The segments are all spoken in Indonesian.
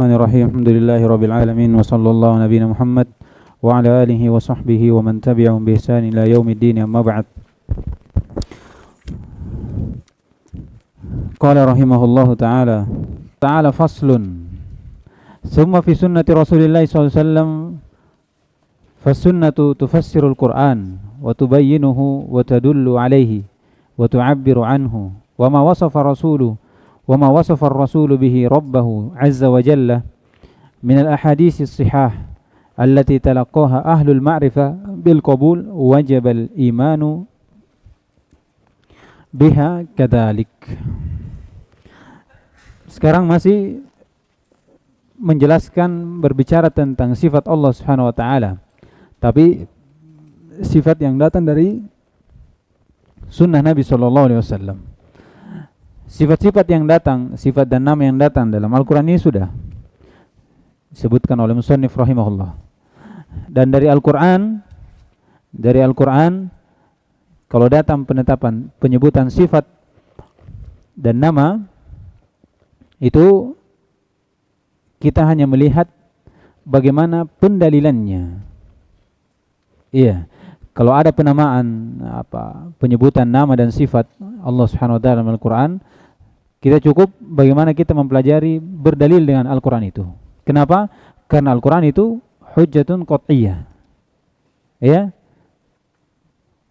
Bismillahirrahmanirrahim. Alhamdulillahirabbil alamin wa sallallahu nabiyana Muhammad wa ala alihi wa sahbihi wa man tabi'ahum bi ihsan ila yaumiddin, amma ba'd. Qala rahimahullahu ta'ala faslun. Summa fi sunnati Rasulillah sallallahu alaihi wasallam fas-sunnatu tufassirul Qur'an wa tubayyinuhu wa tadullu alaihi wa tu'abbiru anhu wa ma wasafa ar-rasulu bihi rabbahu azza wa jalla min al-ahadits as-sihah allati talaqqaha ahlul ma'rifah bil qabul wajib al-imanu biha kadzalik. Sekarang masih menjelaskan, berbicara tentang sifat Allah Subhanahu wa taala, tapi sifat yang datang dari sunnah Nabi sallallahu alaihi wasallam. Sifat-sifat yang datang, sifat dan nama yang datang dalam Al-Qur'an ini sudah disebutkan oleh musannif rahimahullah. Dan dari Al-Qur'an kalau datang penetapan, penyebutan sifat dan nama, itu kita hanya melihat bagaimana pendalilannya. Iya, kalau ada penamaan penyebutan nama dan sifat Allah Subhanahu wa taala dalam Al-Qur'an, kita cukup bagaimana kita mempelajari berdalil dengan Al-Qur'an itu. Kenapa? Karena Al-Qur'an itu hujjatun qat'iyyah. Ya.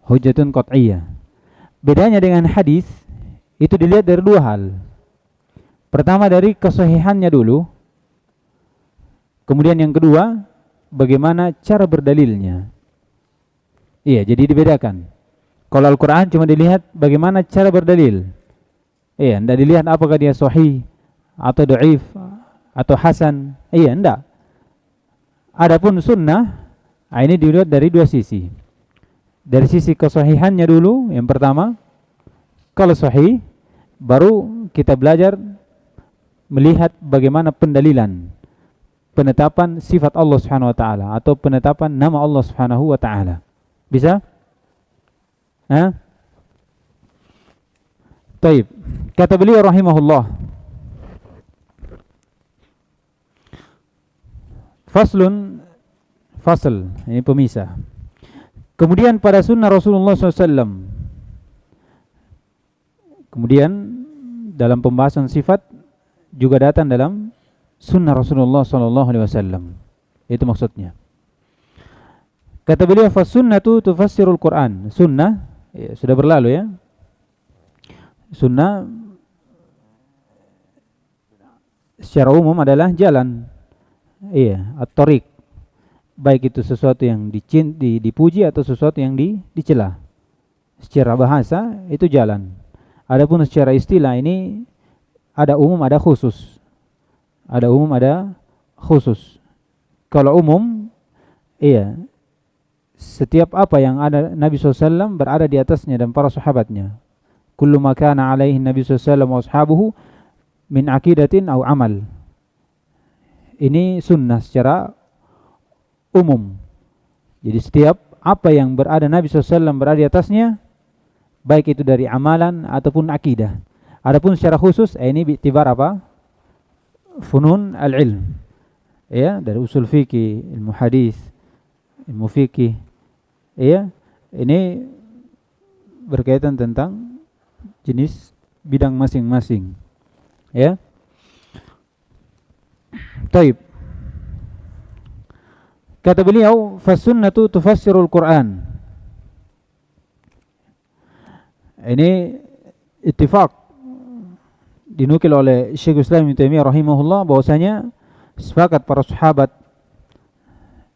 Hujjatun qat'iyyah. Bedanya dengan hadis itu dilihat dari dua hal. Pertama dari kesahihannya dulu. Kemudian yang kedua, bagaimana cara berdalilnya. Iya, jadi dibedakan. Kalau Al-Quran cuma dilihat bagaimana cara berdalil. Iya, tidak dilihat apakah dia sahih atau dhaif atau hasan. Iya, tidak. Adapun sunnah, ini dilihat dari dua sisi. Dari sisi kesahihannya dulu, yang pertama. Kalau sahih, baru kita belajar melihat bagaimana pendalilan, penetapan sifat Allah Subhanahu wa taala atau penetapan nama Allah Subhanahu wa taala. Bisa? Baik. Kata beliau rahimahullah, fasl, ini pemisah. Kemudian pada sunnah Rasulullah SAW, kemudian dalam pembahasan sifat juga datang dalam sunnah Rasulullah SAW. Itu maksudnya. Kata beliau, fas-sunnatu tufassirul Qur'an. Sunnah, ya, sudah berlalu ya. Sunnah secara umum adalah jalan. Iya, at-tariq. Baik itu sesuatu yang dipuji atau sesuatu yang dicela. Secara bahasa itu jalan. Adapun secara istilah ini ada umum, ada khusus. Ada umum, ada khusus. Kalau umum, iya, setiap apa yang ada Nabi SAW berada di atasnya dan para sahabatnya. Kullu ma kana alaihi Nabi SAW wa ashabuhu min aqidatin au amal. Ini sunnah secara umum. Jadi setiap apa yang berada Nabi SAW berada di atasnya, baik itu dari amalan ataupun akidah. Adapun secara khusus, ini bi'tibar apa? Funun al-ilm. Ya, dari usul fikih, ilmu hadis, ilmu fikih. Ya, ini berkaitan tentang jenis bidang masing-masing. Ya. Taib. Kata beliau, fas-sunnatu tufassirul Qur'an. Ini ittifaq dinukil oleh Syekh Islam Ibnu Taimiyah rahimahullah bahwasanya sepakat para sahabat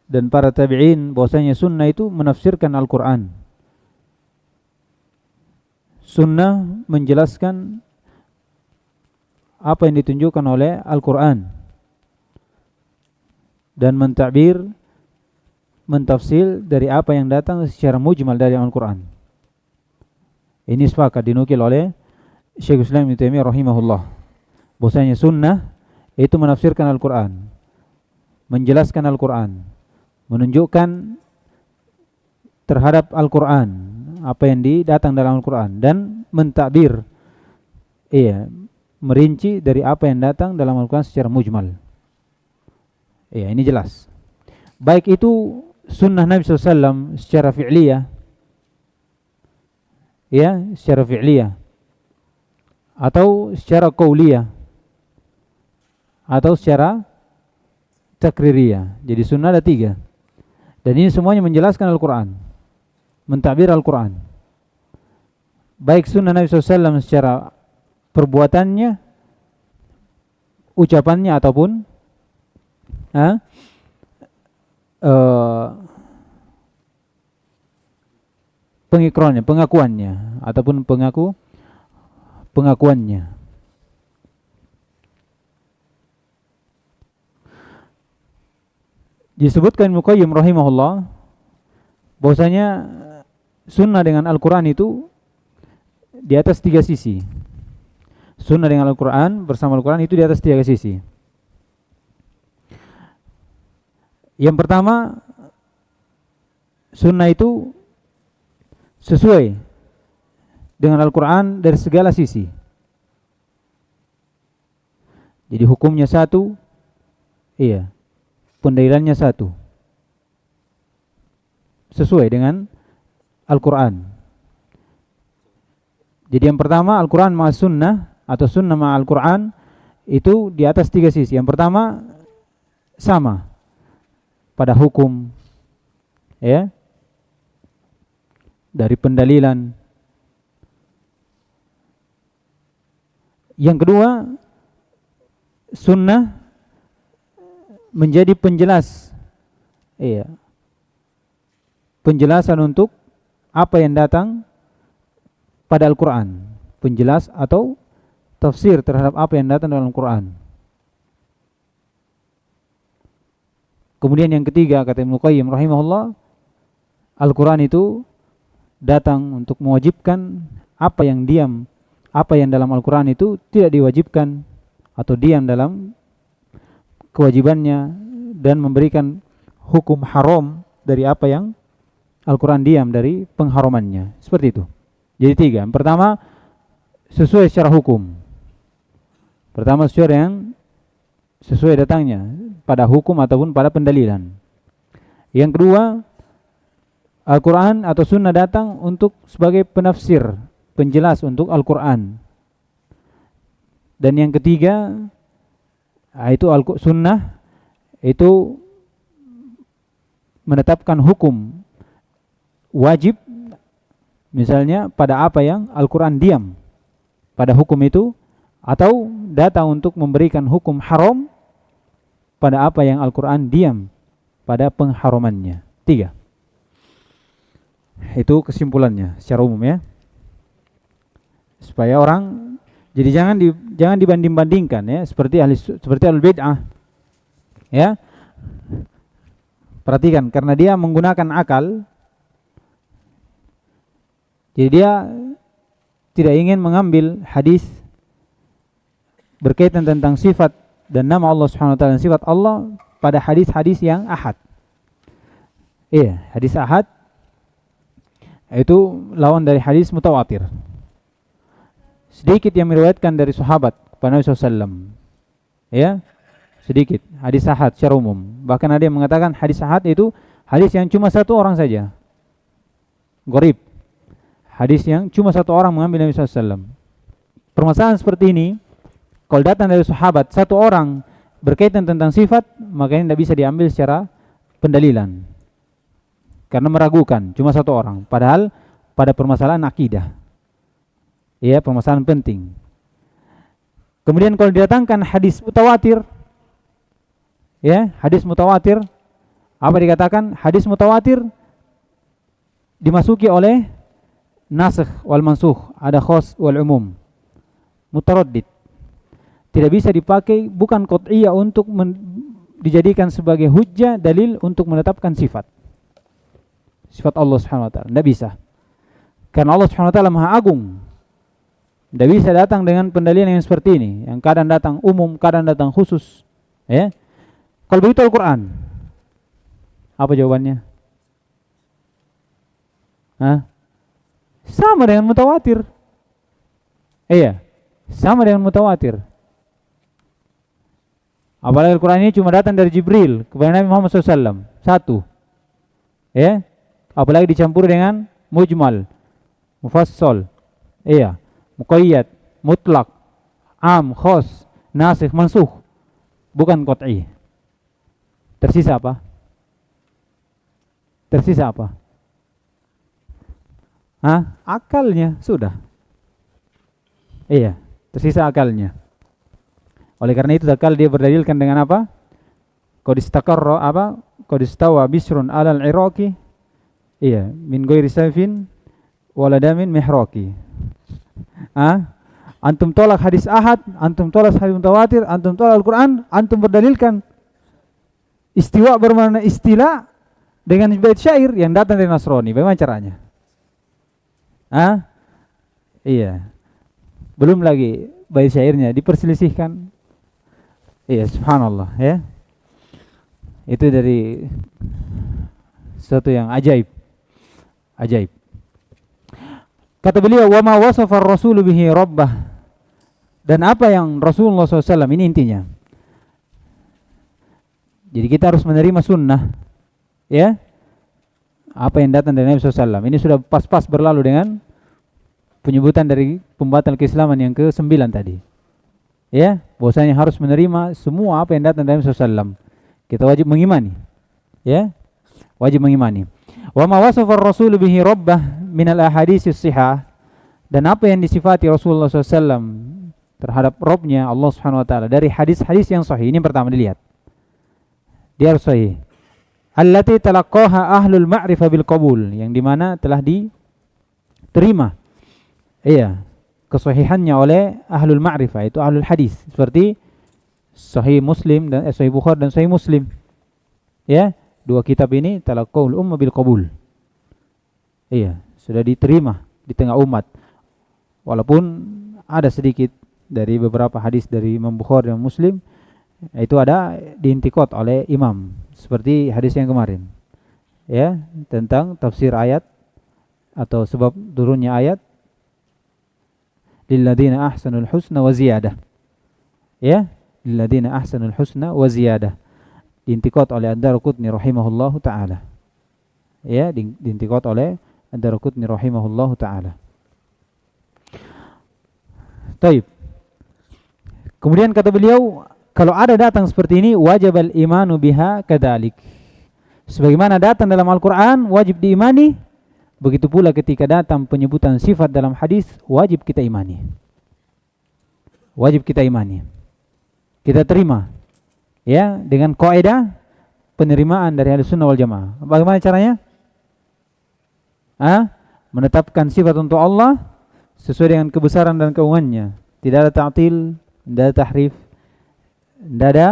dan para tabi'in bahwasanya sunnah itu menafsirkan Al-Qur'an. Sunnah menjelaskan apa yang ditunjukkan oleh Al-Qur'an dan mentakbir, mentafsil dari apa yang datang secara mujmal dari Al-Qur'an. Ini sepakat dinukil oleh Syekh Islam Ibnu Taimiyah rahimahullah bahwasanya sunnah itu menafsirkan Al-Qur'an, menjelaskan Al-Qur'an, menunjukkan terhadap Al-Qur'an apa yang datang dalam Al-Qur'an dan mentakbir, merinci dari apa yang datang dalam Al-Qur'an secara mujmal. Ya, ini jelas. Baik itu sunnah Nabi SAW secara fi'liyah, ya, secara fi'liyah, atau secara qauliyah, atau secara takririyah. Jadi sunnah ada 3. Dan ini semuanya menjelaskan Al-Quran, mentakbir Al-Quran. Baik sunnah Nabi SAW secara perbuatannya, ucapannya, ataupun pengikrannya, pengakuannya, ataupun pengakuannya. Disebutkan Ibnu Qayyim rahimahullah bahwasanya sunnah dengan Al-Quran itu di atas 3 sisi. Sunnah dengan Al-Quran bersama Al-Quran itu di atas 3 sisi. Yang pertama, sunnah itu sesuai dengan Al-Quran dari segala sisi. Jadi hukumnya satu, iya, pendalilannya satu, sesuai dengan Al-Quran. Jadi yang pertama, Al-Quran ma sunnah atau sunnah ma Al-Quran itu di atas 3 sisi. Yang pertama, sama pada hukum, ya, dari pendalilan. Yang kedua, sunnah menjadi penjelas, iya, penjelasan untuk apa yang datang pada Al-Quran, penjelas atau tafsir terhadap apa yang datang dalam Al-Quran. Kemudian yang ketiga, kata Ibnu Qayyim rahimahullah, Al-Quran itu datang untuk mewajibkan apa yang dalam Al-Quran itu tidak diwajibkan atau diam dalam kewajibannya, dan memberikan hukum haram dari apa yang Al-Quran diam dari pengharamannya. Seperti itu. Jadi 3. Yang pertama, sesuai secara hukum. Pertama, sesuai datangnya pada hukum ataupun pada pendalilan. Yang kedua, Al-Quran atau sunnah datang untuk sebagai penafsir, penjelas untuk Al-Quran. Dan yang ketiga, itu sunnah itu menetapkan hukum wajib, misalnya pada apa yang Al-Quran diam pada hukum itu, atau datang untuk memberikan hukum haram pada apa yang Al-Quran diam pada pengharamannya. 3. Itu kesimpulannya secara umum, ya, supaya orang jadi jangan dibanding-bandingkan, ya, seperti al-bid'ah, ya. Perhatikan, karena dia menggunakan akal, jadi dia tidak ingin mengambil hadis berkaitan tentang sifat dan nama Allah Subhanahu wa taala dan sifat Allah pada hadis-hadis yang ahad. Iya, hadis ahad itu lawan dari hadis mutawatir. Sedikit yang meriwayatkan dari sahabat kepada Nabi SAW, ya, sedikit hadis ahad secara umum. Bahkan ada yang mengatakan hadis ahad itu hadis yang cuma 1 orang saja, gharib, hadis yang cuma 1 orang mengambil Nabi SAW. Permasalahan seperti ini, kalau datang dari sahabat 1 orang berkaitan tentang sifat, maka ini tidak bisa diambil secara pendalilan, karena meragukan, cuma 1 orang. Padahal pada permasalahan akidah, ya, permasalahan penting. Kemudian kalau didatangkan hadis mutawatir, ya, hadis mutawatir, apa dikatakan? Hadis mutawatir dimasuki oleh nasikh wal mansukh, ada khas wal umum, mutaraddid. Tidak bisa dipakai, bukan qat'iyah untuk dijadikan sebagai hujjah, dalil untuk menetapkan sifat Allah Subhanahu wa taala. Tidak bisa. Karena Allah Subhanahu wa taala Maha Agung. Tidak bisa datang dengan pendalilan yang seperti ini, yang kadang datang umum, kadang datang khusus, ya. Kalau begitu Al-Quran, apa jawabannya? Sama dengan mutawatir. Iya, sama dengan mutawatir. Apalagi Al-Quran ini cuma datang dari Jibril kepada Nabi Muhammad SAW. Satu. Ya. Apalagi dicampur dengan mujmal, mufassal, iya, muqayyad, mutlak, am, khos, nasikh, mansukh. Bukan qat'i. Tersisa apa? Tersisa apa? Hah? Akalnya sudah. Iya, tersisa akalnya. Oleh karena itu akal dia berdalilkan dengan apa? Qad istaqarra apa? Qad istawa bisrun 'alal iraqi. Iya, min ghairi sayfin wala damin mihraqi. Antum tolak hadis ahad, antum tolak hadis mutawatir, antum tolak Al-Qur'an, antum berdalilkan istiwa bermakna istila dengan bait syair yang datang dari Nasrani. Bagaimana caranya? Iya. Belum lagi bait syairnya diperselisihkan. Iya, subhanallah ya. Itu dari sesuatu yang ajaib. Ajaib. Kata beliau, wa ma wasafa ar-rasulu bihi rabbah. Dan apa yang Rasulullah SAW, ini intinya. Jadi kita harus menerima sunnah, ya. Apa yang datang dari Nabi SAW. Ini sudah pas-pas berlalu dengan penyebutan dari pembatal keislaman yang ke-9 tadi. Ya, bahwasanya harus menerima semua apa yang datang dari Nabi SAW. Kita wajib mengimani. Ya, wajib mengimani. Wa ma wasafa ar-rasulu bihi rabbah minal ahaditsis shihah, dan apa yang disifati Rasulullah SAW terhadap Rabbnya Allah Subhanahu wa taala dari hadis-hadis yang sahih. Ini yang pertama dilihat. Dia harus sahih. Allati talaqqaha ahlul ma'rifah bil qabul, yang dimana telah diterima kesahihannya oleh ahlul ma'rifah, itu ahlul hadis, seperti Sahih Muslim dan Sahih Bukhari dan Sahih Muslim. Ya, dua kitab ini talaqqaul umma bil qabul. Iya, sudah diterima di tengah umat. Walaupun ada sedikit dari beberapa hadis dari Imam Bukhari dan Muslim itu ada diintikot oleh imam, seperti hadis yang kemarin. Ya, tentang tafsir ayat atau sebab turunnya ayat lilladzina ahsanul husna wa ziyadah. Ya, lilladzina ahsanul husna wa ziyadah. Diintikot oleh Ad-Darqutni rahimahullahu taala. Ya, diintikot oleh Ad-Darqutni rahimahullahu taala. Taib. Kemudian kata beliau, kalau ada datang seperti ini, wajib al-imanu biha kadzalik. Sebagaimana datang dalam Al-Qur'an wajib diimani, begitu pula ketika datang penyebutan sifat dalam hadis wajib kita imani. Wajib kita imani. Kita terima. Ya, dengan kaidah penerimaan dari Ahlussunnah wal Jamaah. Bagaimana caranya? Menetapkan sifat untuk Allah sesuai dengan kebesaran dan keagungannya. Tidak ada ta'til, tidak ada tahrif, tidak ada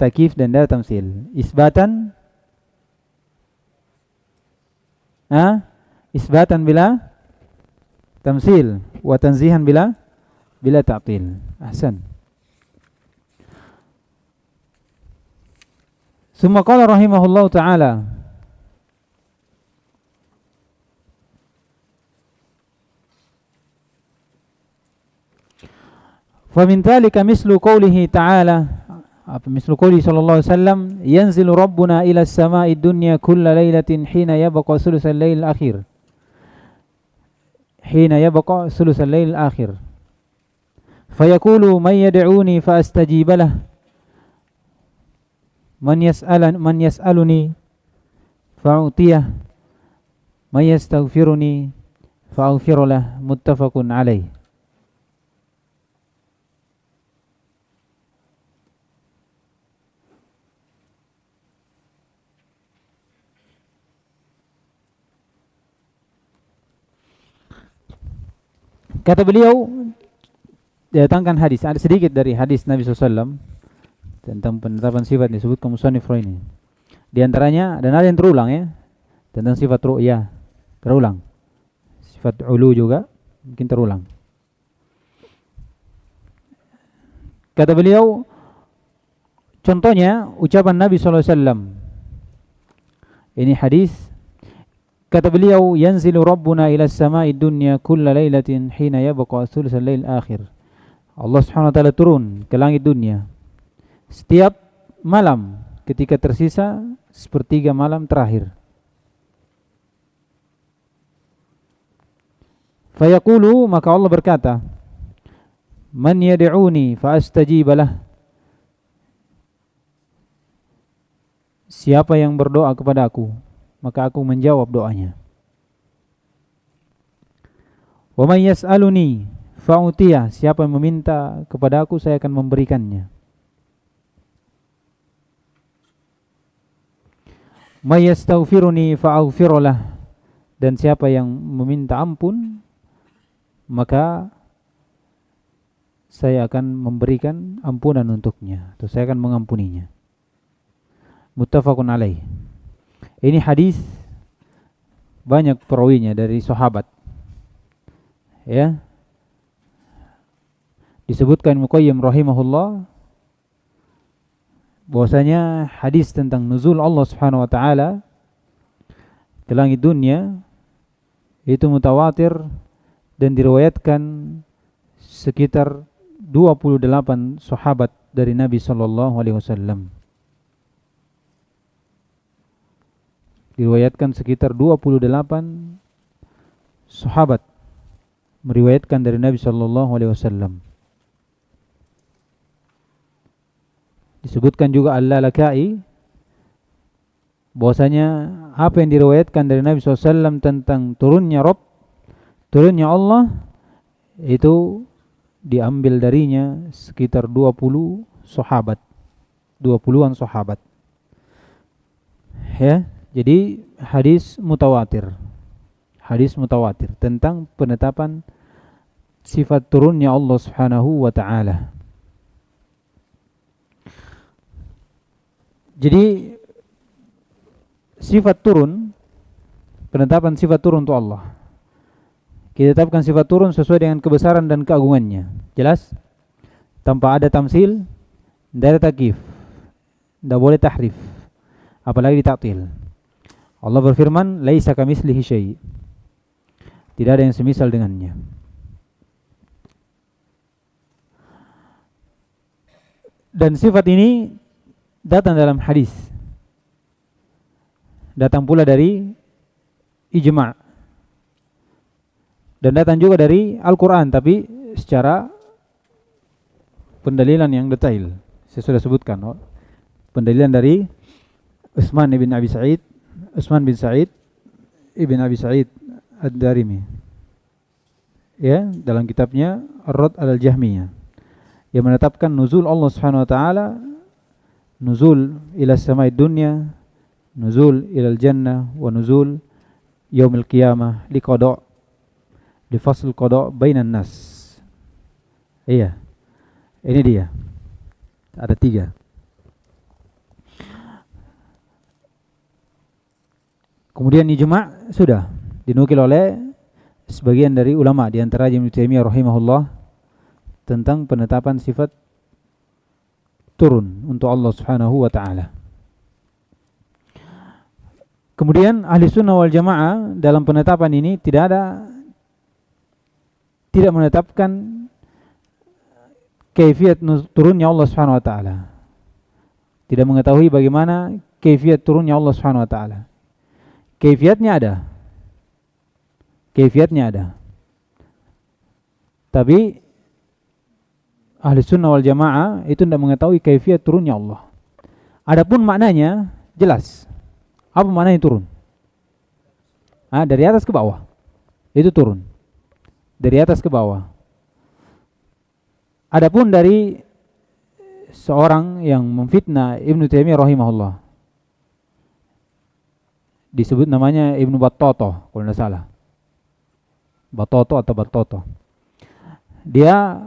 takyif dan tidak ada tamtsil. Isbatan isbatan bila tamtsil wa tanzihan bila ta'til. Ahsan. Summa qala rahimahullahu ta'ala, famin dhalika mislu qawlihi ta'ala, mislu qawlihi sallallahu alaihi wasallam, yanzilu rabbuna ila as-sama'i dunya kulla lailatin hina yabqa sulusal lail akhir. Hina yabqa sulusal lail akhir. Fayaqulu man yad'uni fa astajib lah. Man yas'aluni fa'utiyah. Man yastaghfiruni fa'aghfir lah. Muttafaqun alaih. Kata beliau, datangkan hadis, ada sedikit dari hadis Nabi SAW tentang penetapan sifat disebutkan musannif ini. Di antaranya, dan ada yang terulang ya, tentang sifat ru'ya, terulang. Sifat ulu juga mungkin terulang. Kata beliau, contohnya ucapan Nabi SAW. Ini hadis. Kata beliau, yanzilu rabbuna ila as-sama'i dunya kulla lailatin hina yabqa thulutsal lail akhir. Allah Subhanahu wa taala turun ke langit dunia setiap malam ketika tersisa sepertiga malam terakhir. Fayaqulu, maka Allah berkata, man yad'uni fa astajib lah. Siapa yang berdoa kepada aku, maka aku menjawab doanya. Wa may yas'aluni fa'utiyah, siapa yang meminta kepada aku, saya akan memberikannya. May yastaghfiruni fa'aghfirlah, dan siapa yang meminta ampun, maka saya akan memberikan ampunan untuknya, atau saya akan mengampuninya. Muttafaqun alaih. Ini hadis banyak perawinya dari sahabat. Ya. Disebutkan Muqayyim rahimahullah bahwasanya hadis tentang nuzul Allah Subhanahu wa taala ke langit dunia itu mutawatir dan diriwayatkan sekitar 28 sahabat dari Nabi sallallahu alaihi wasallam. Diriwayatkan sekitar 28 sahabat meriwayatkan dari Nabi sallallahu alaihi wasallam. Disebutkan juga Al-Lalaka'i bahwasanya apa yang diriwayatkan dari Nabi SAW tentang turunnya Rabb, turunnya Allah, itu diambil darinya sekitar 20 sahabat, 20-an sahabat. Ya, jadi hadis mutawatir. Hadis mutawatir tentang penetapan sifat turunnya Allah Subhanahu wa taala. Jadi sifat turun, penetapan sifat turun untuk Allah, kita tetapkan sifat turun sesuai dengan kebesaran dan keagungannya. Jelas? Tanpa ada tamsil, tidak ada takyif, tidak boleh tahrif, apalagi ditaktil. Allah berfirman, laisa kamitslihi syai', tidak ada yang semisal dengannya. Dan sifat ini datang dalam hadis, datang pula dari ijma', dan datang juga dari Al-Quran, tapi secara pendalilan yang detail. Saya sudah sebutkan pendalilan dari Utsman bin Sa'id ibn Abi Sa'id Ad-Darimi, ya, dalam kitabnya Ar-Radd al-Jahmiyah, yang menetapkan nuzul Allah Subhanahu wa taala, nuzul ila samai dunya, nuzul ila al-jannah, wa nuzul yaumil qiyamah liqada' li fasl qada' bainan nas. Iya. Ini dia. Ada 3. Kemudian ijma' sudah dinukil oleh sebagian dari ulama, di antara Ibnu Taimiyah rahimahullah, tentang penetapan sifat turun untuk Allah Subhanahu wa taala. Kemudian ahli sunnah wal jamaah dalam penetapan ini tidak menetapkan kaifiat turunnya Allah Subhanahu wa taala. Tidak mengetahui bagaimana kaifiat turunnya Allah Subhanahu wa taala. Kaifiatnya ada. Tapi ahli sunnah wal jamaah itu tidak mengetahui kaifiat turunnya Allah. Adapun maknanya jelas. Apa maknanya turun? Dari atas ke bawah. Itu turun. Dari atas ke bawah. Adapun dari seorang yang memfitnah Ibnu Taimiyah rahimahullah, disebut namanya Ibnu Battata kalau tidak salah. Battata. Dia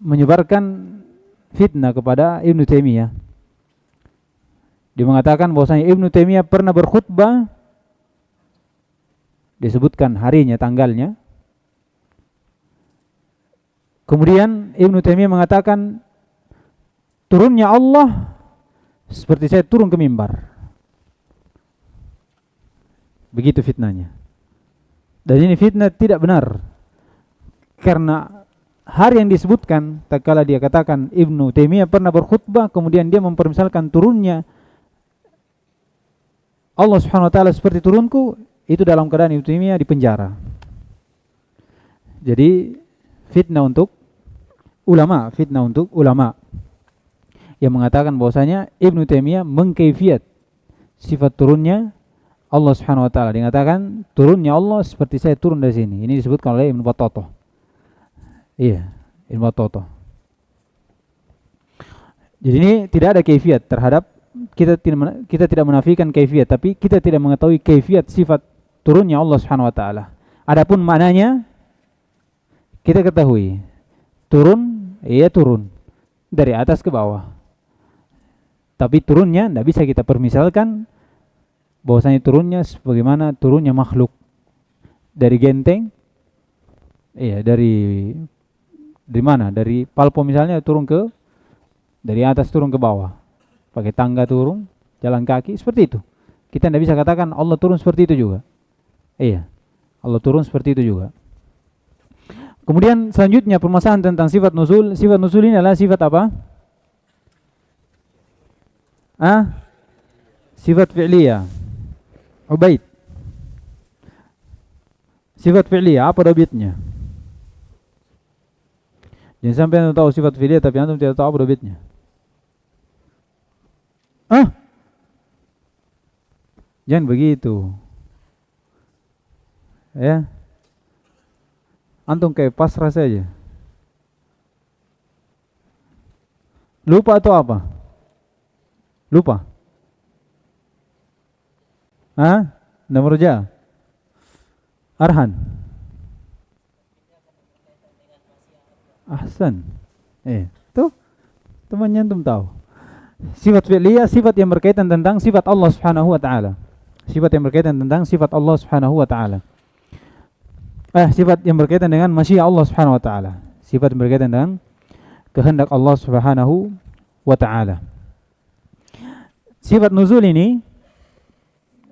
menyebarkan fitnah kepada Ibnu Taimiyah. Dia mengatakan bahwasanya Ibnu Taimiyah pernah berkhutbah, disebutkan harinya, tanggalnya. Kemudian Ibnu Taimiyah mengatakan turunnya Allah seperti saya turun ke mimbar. Begitu fitnahnya. Dan ini fitnah tidak benar. Karena hari yang disebutkan tatkala dia katakan Ibnu Taimiyah pernah berkhutbah kemudian dia mempermisalkan turunnya Allah Subhanahu wa taala seperti turunku, itu dalam keadaan Ibnu Taimiyah di penjara. Jadi fitnah untuk ulama yang mengatakan bahwasanya Ibnu Taimiyah mengkaifiat sifat turunnya Allah Subhanahu wa taala. Dia mengatakan turunnya Allah seperti saya turun dari sini. Ini disebutkan oleh Ibnu Battah. Iya, Ibnu Battah. Jadi ini tidak ada kaifiat terhadap kita tidak menafikan kaifiat, tapi kita tidak mengetahui kaifiat sifat turunnya Allah Subhanahu wa taala. Adapun maknanya kita ketahui. Turun, iya turun dari atas ke bawah. Tapi turunnya tidak bisa kita permisalkan bahwasanya turunnya sebagaimana turunnya makhluk dari genteng. Iya, dari mana? Dari palpo misalnya turun dari atas turun ke bawah. Pakai tangga turun, jalan kaki, seperti itu. Kita tidak bisa katakan Allah turun seperti itu juga. Iya, Allah turun seperti itu juga. Kemudian selanjutnya permasalahan tentang sifat nuzul. Sifat nuzul ini adalah sifat apa? Sifat fi'liyah. Ubaid. Sifat fi'liyah, apa dobitnya? Jangan sampai anda tahu sifat fi'liyah tapi anda tidak tahu apa dobitnya. Jangan begitu. Ya. Antum kayak pasrah saja. Lupa atau apa? Lupa. Nomor ja. Arhan. Ahsan. Tuh. Temannya antum tahu. Sifat fi'liyah, sifat yang berkaitan tentang sifat Allah Subhanahu wa taala. Sifat yang berkaitan tentang sifat Allah Subhanahu wa taala. Sifat yang berkaitan dengan masyiah Allah Subhanahu wa taala. Sifat yang berkaitan dengan kehendak Allah Subhanahu wa taala. Sifat nuzul ini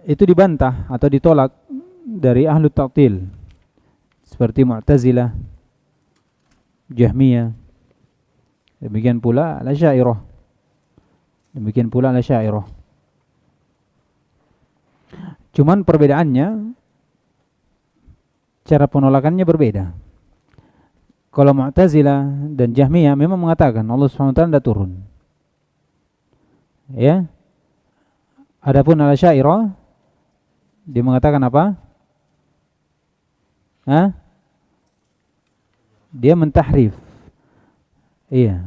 itu dibantah atau ditolak dari ahlu ta'til seperti Mu'tazilah, Jahmiyah, demikian pula Al-Asy'ariyah. Cuman perbedaannya cara penolakannya berbeda. Kalau Mu'tazilah dan Jahmiyah memang mengatakan Allah Subhanahu wa taala tidak turun. Ya. Adapun Al-Asy'ariyah dia mengatakan apa? Dia mentahrif. Iya.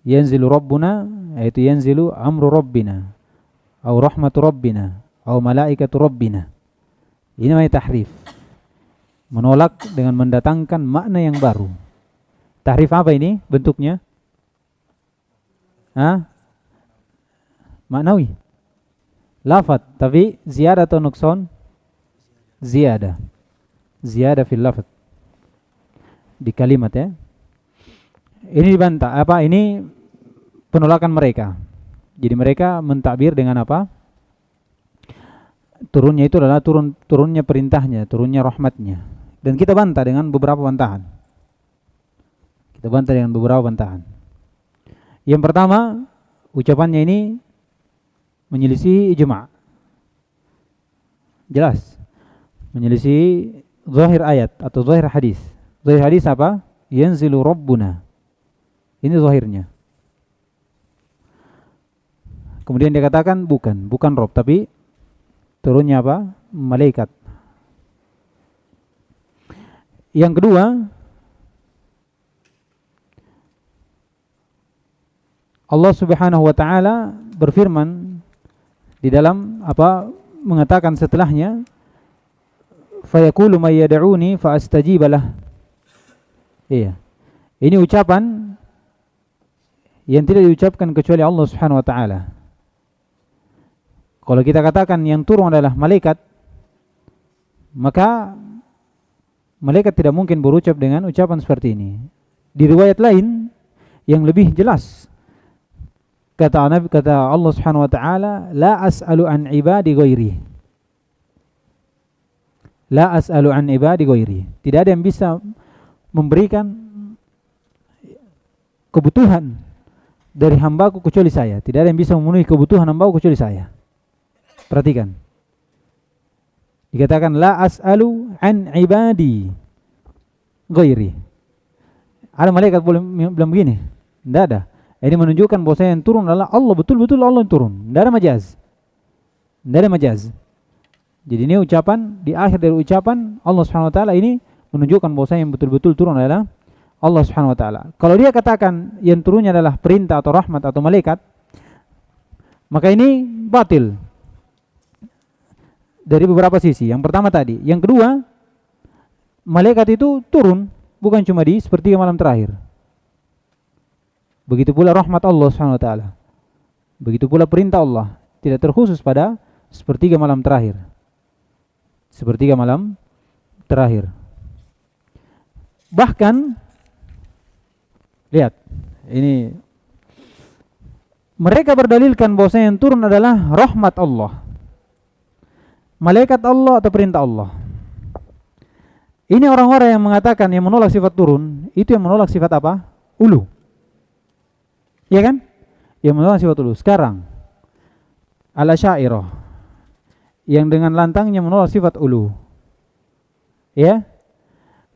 Yanzilu Rabbuna, yaitu yanzilu amru Rabbina, atau rahmatu Rabbina, atau malaikatu Rabbina. Ini namanya tahrif. Menolak dengan mendatangkan makna yang baru. Tahrif apa ini bentuknya? Maknawi. Lafad, tapi ziyadah atau nukson? Ziyadah. Ziyadah fil lafad. Di kalimat ya. Ini dibantah. Ini penolakan mereka. Jadi mereka mentakbir dengan apa? Turunnya itu adalah turunnya perintahnya, turunnya rahmatnya. Dan kita bantah dengan beberapa bantahan. Yang pertama, ucapannya ini menyelisih ijma'. Jelas. Menyelisih zahir ayat atau zahir hadis. Zahir hadis apa? Yanzilu Rabbuna. Ini zahirnya. Kemudian dia katakan bukan Rabb, tapi turunnya apa? Malaikat. Yang kedua, Allah Subhanahu wa taala berfirman di dalam mengatakan setelahnya, fayaqulu may yad'uni fa astajib lah. Iya. Ini ucapan yang tidak diucapkan kecuali Allah Subhanahu wa taala. Kalau kita katakan yang turun adalah malaikat, maka malaikat tidak mungkin berucap dengan ucapan seperti ini. Di riwayat lain yang lebih jelas, kata Allah Subhanahu wa taala, la as'alu an ibadi ghairi. La as'alu an ibadi ghairi. Tidak ada yang bisa memberikan kebutuhan dari hambaku kecuali saya. Tidak ada yang bisa memenuhi kebutuhan hambaku kecuali saya. Perhatikan. Dikatakan la as'alu an ibadi ghairi. Ada malaikat boleh bilang begini? Tidak ada. Ini menunjukkan bahwa yang turun adalah Allah, betul-betul Allah yang turun. Tidak ada majaz. Tidak ada majaz. Jadi ini ucapan, di akhir dari ucapan Allah Subhanahu wa taala ini menunjukkan bahwa yang betul-betul turun adalah Allah Subhanahu wa taala. Kalau dia katakan yang turunnya adalah perintah atau rahmat atau malaikat, maka ini batil. Dari beberapa sisi. Yang pertama tadi, yang kedua, malaikat itu turun bukan cuma di sepertiga malam terakhir. Begitu pula rahmat Allah Subhanahu wa taala. Begitu pula perintah Allah tidak terkhusus pada sepertiga malam terakhir. Sepertiga malam terakhir. Bahkan lihat, ini mereka berdalilkan bahwa yang turun adalah rahmat Allah. Malaikat Allah atau perintah Allah. Ini orang-orang yang mengatakan, yang menolak sifat turun, itu yang menolak sifat apa? Ulu. Iya kan? Yang menolak sifat ulu. Sekarang Al-Asy'ariyah yang dengan lantangnya menolak sifat ulu. Ya?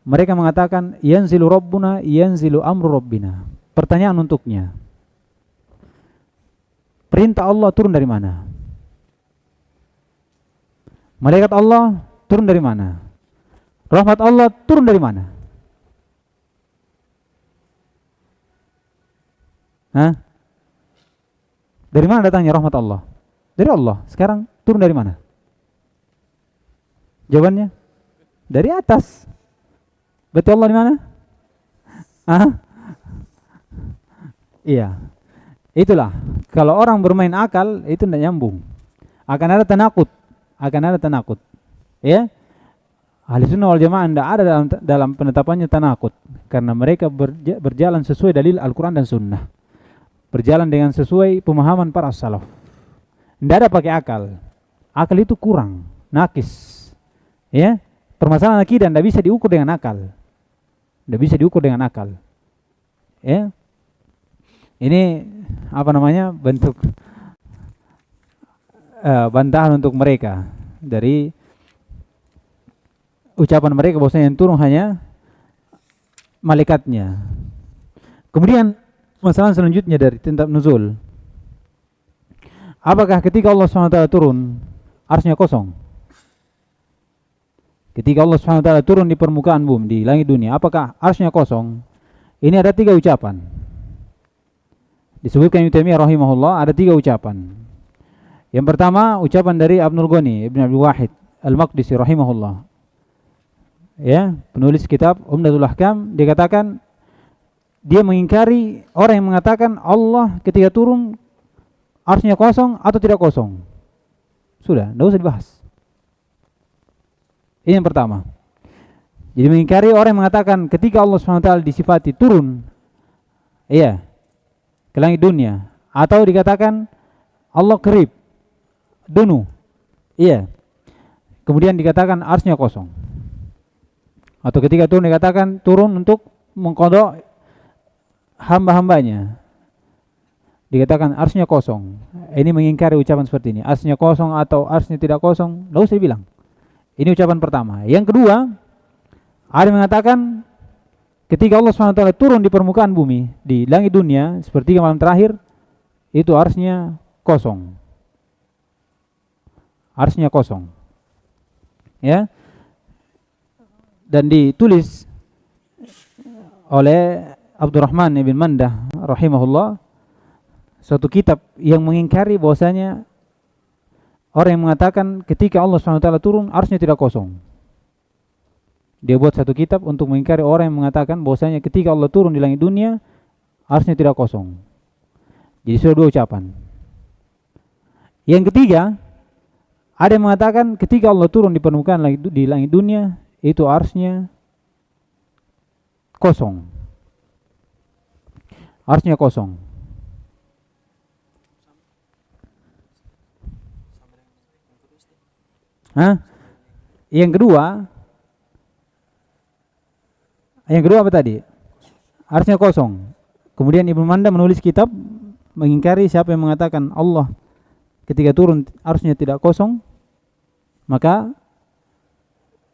Mereka mengatakan yanzilu rabbuna yanzilu amru rabbina. Pertanyaan untuknya. Perintah Allah turun dari mana? Malaikat Allah turun dari mana? Rahmat Allah turun dari mana? Hah? Dari mana datangnya rahmat Allah? Dari Allah. Sekarang turun dari mana? Jawabannya dari atas. Berarti Allah di mana? Hah? Iya. Itulah. Kalau orang bermain akal itu tidak nyambung. Akan ada tanakut. Ya. Ahli sunnah wal jamaah tidak ada dalam penetapannya tanakut. Karena mereka berjalan sesuai dalil Al-Quran dan Sunnah. Berjalan dengan sesuai pemahaman para salaf. Tidak ada pakai akal. Akal itu kurang, nakis. Ya. Permasalahan akidah tidak bisa diukur dengan akal. Tidak bisa diukur dengan akal. Ya. Ini bentuk bantahan untuk mereka dari ucapan mereka bahwasanya yang turun hanya malaikatnya. Kemudian masalah selanjutnya dari tentang nuzul. Apakah ketika Allah SWT turun arsy-Nya kosong? Ketika Allah SWT turun di permukaan bumi, di langit dunia, apakah arsy-Nya kosong? Ini ada 3 ucapan. Disebutkan Ibnu Taimiyah rahimahullah ada 3 ucapan. Yang pertama ucapan dari Abdul Ghani Ibn Abdul Wahid Al-Maqdisi rahimahullah. Ya, penulis kitab Umdatul Ahkam, dia katakan dia mengingkari orang yang mengatakan Allah ketika turun arsy-Nya kosong atau tidak kosong. Sudah, tidak usah dibahas. Ini yang pertama. Jadi mengingkari orang yang mengatakan ketika Allah SWT disifati turun ke langit dunia, atau dikatakan Allah qarib dunu. Kemudian dikatakan arsy-Nya kosong. Atau ketika turun dikatakan turun untuk mengqadha hamba-hambanya. Dikatakan arsy-Nya kosong. Ini mengingkari ucapan seperti ini. Arsy-Nya kosong atau arsy-Nya tidak kosong, enggak usah dibilang. Ini ucapan pertama. Yang kedua, ada yang mengatakan ketika Allah SWT turun di permukaan bumi, di langit dunia, sepertiga malam terakhir, itu arsy-Nya kosong. Arsy-Nya kosong. Ya. Dan ditulis oleh Abdurrahman ibn Mandah rahimahullah suatu kitab yang mengingkari bahwasanya orang yang mengatakan ketika Allah SWT turun arsy-Nya tidak kosong. Dia buat satu kitab untuk mengingkari orang yang mengatakan bahwasanya ketika Allah turun di langit dunia arsy-Nya tidak kosong. Jadi sudah 2 ucapan. Yang ketiga, ada yang mengatakan ketika Allah turun di permukaan di langit dunia itu arsy-Nya kosong. Arsy-Nya kosong. Yang kedua apa tadi? Arsy-Nya kosong. Kemudian Ibnu Manda menulis kitab mengingkari siapa yang mengatakan Allah ketika turun arsy-Nya tidak kosong, maka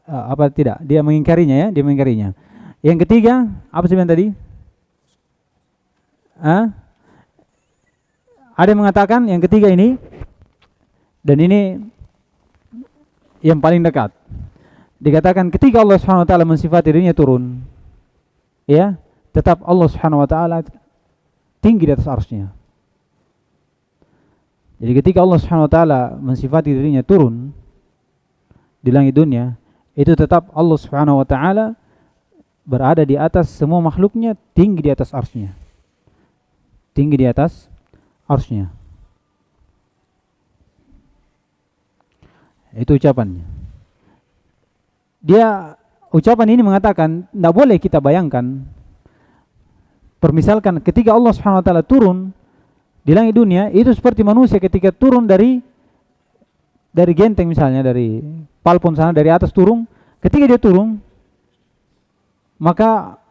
apa tidak? Dia mengingkarinya ya, dia mengingkarinya. Yang ketiga, apa sih yang tadi? Ada yang mengatakan yang ketiga ini, dan ini yang paling dekat. Dikatakan ketika Allah Subhanahu wa taala mensifati dirinya turun, ya, tetap Allah Subhanahu wa taala tinggi di atas arsy-Nya. Jadi ketika Allah Subhanahu wa taala mensifati dirinya turun di langit dunia, itu tetap Allah Subhanahu wa taala berada di atas semua makhluknya, tinggi di atas arsy-Nya. Tinggi di atas arsy-Nya. Itu ucapannya. Dia ucapan ini mengatakan tidak boleh kita bayangkan, permisalkan ketika Allah Subhanahu wa taala turun di langit dunia, itu seperti manusia ketika turun dari genteng misalnya, dari palpon sana, dari atas turun. Ketika dia turun, maka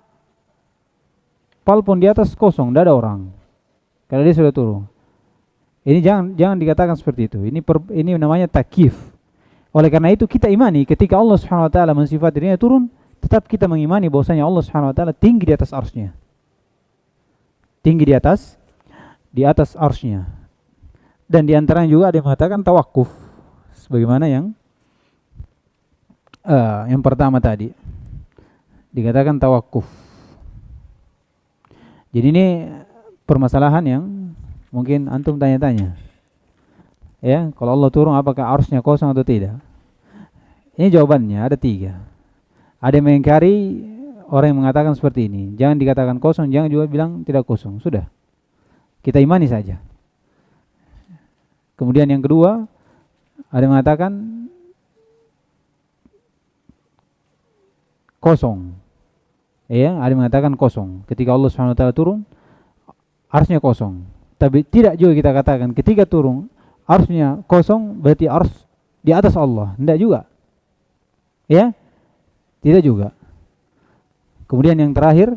palpon di atas kosong, tidak ada orang, karena dia sudah turun. Ini jangan dikatakan seperti itu. Ini namanya takyif. Oleh karena itu kita imani ketika Allah Subhanahu wa taala mensifati dirinya turun, tetap kita mengimani bahwasanya Allah Subhanahu wa taala tinggi di atas arsy-Nya. Tinggi di atas arsy-Nya. Dan di antaranya juga ada yang mengatakan tawakuf, sebagaimana yang pertama tadi dikatakan tawakuf. Jadi ini permasalahan yang mungkin antum tanya-tanya. Ya, kalau Allah turun apakah arsy-Nya kosong atau tidak? Ini jawabannya ada 3. Ada yang mengingkari orang yang mengatakan seperti ini. Jangan dikatakan kosong, jangan juga bilang tidak kosong. Sudah, kita imani saja. Kemudian yang kedua, ada yang mengatakan kosong. Ya, ada yang mengatakan kosong. Ketika Allah Subhanahu wa taala turun, arsy-Nya kosong. Tapi tidak juga kita katakan ketika turun arsy-Nya kosong berarti arsy di atas Allah. Tidak juga. Ya? Tidak juga. Kemudian yang terakhir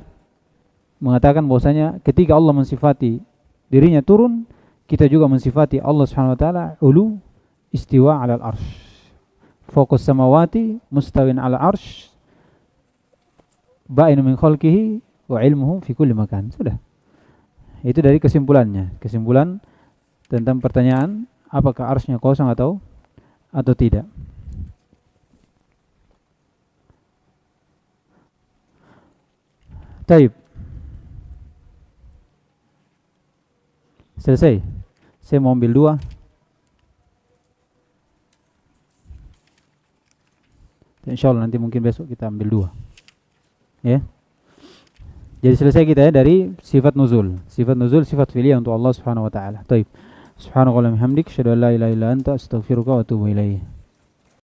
mengatakan bahwasanya ketika Allah mensifati dirinya turun, kita juga mensifati Allah Subhanahu wa taala ulu istiwa 'alal arsy. Fokus samawati mustawin 'ala arsy. Ba'inu min khalqihi wa ilmuhu fi kulli makan. Sudah. Itu dari kesimpulannya. Kesimpulan tentang pertanyaan apakah arsy-Nya kosong atau tidak. Taib. Selesai. Saya mau ambil 2. Insyaallah nanti mungkin besok kita ambil 2. Ya. Jadi selesai kita ya dari sifat nuzul. Sifat nuzul sifat fi'liyah untuk Allah Subhanahu wa taala. Taib. Subhanakallahumma hamdik, asyhadu an la ilaha illa anta, astaghfiruka wa atubu ilaik.